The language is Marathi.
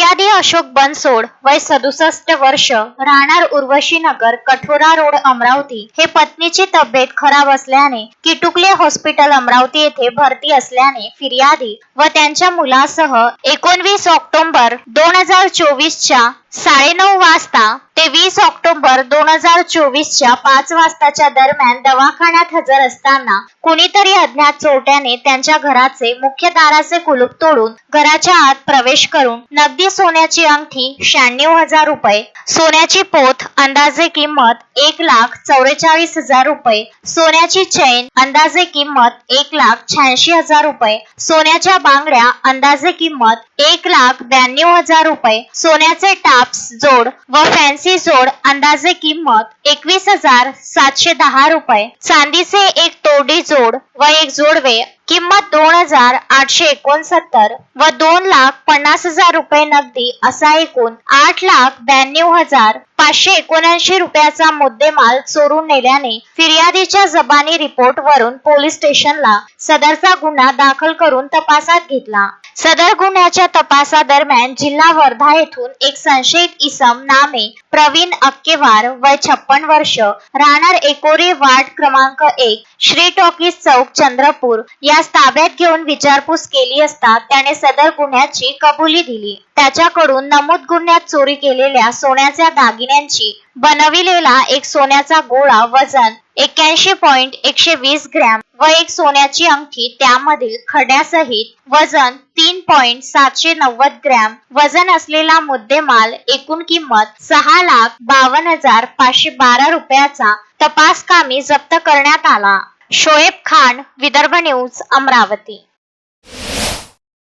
फिर्यादी अशोक बनसोड वय 67 वर्ष राहणार उर्वशीनगर कठोरा रोड अमरावती हे पत्नीची तब्येत खराब असल्याने किटुकले हॉस्पिटल अमरावती येथे भरती असल्याने फिर्यादी व त्यांच्या मुलासह 19 ऑक्टोबर 2024 च्या 9:30 वाजता ते 20 ऑक्टोबर 2024 च्या 5 वाजताच्या दरम्यान दवाखान्यात हजर असताना कुणीतरी अज्ञात चोरट्याने त्यांच्या घराचे मुख्य दाराचे कुलूप तोडून घराच्या आत प्रवेश करून नगदी सोन्याची अंगठी 96,000 रुपये, सोन्याची पोथ अंदाजे किंमत 1,44,000 रुपये, सोन्याची चैन अंदाजे किंमत 1,86,000 रुपये, सोन्याच्या बांगड्या अंदाजे किंमत 1,92,000 रुपये, सोन्याचे टाप्स जोड व फॅन्सी जोड अंदाजे किंमत 21,710 रुपये, चांदीचे एक तोडी जोड व एक जोडवे किंमत 2,869 व 2,50,000 रुपये नगदी असा एकूण 8,92,579 रुपयाचा मुद्देमाल चोरून नेल्याने फिर्यादीच्या जबानी रिपोर्ट वरून पोलीस स्टेशनला सदरचा गुन्हा दाखल करून तपासात घेतला। सदर गुन्ह्याच्या तपासादरम्यान जिल्हा वर्धा येथून एक संशयित इसम नामे प्रवीण अक्केवार वय 56 वर्ष राहणार एकोरे वार्ड क्रमांक 1 श्री टॉकीज चौक चंद्रपूर यास ताब्यात घेऊन विचारपूस केली असता त्याने सदर गुन्ह्याची कबुली दिली। त्याच्याकडून नमूद गुन्ह्यात चोरी केलेल्या सोन्याच्या दागिन्यांची बनविलेला एक सोन्याचा गोळा वजन 81.120 ग्रॅम व एक सोन्याची अंगठी त्यामधील खड्यासहित वजन 3.790 ग्रॅम वजन असलेला मुद्देमाल एकूण किंमत 6,52,512 रुपयाचा तपासकामी जप्त करण्यात आला। शोएब खान, विदर्भ न्यूज, अमरावती।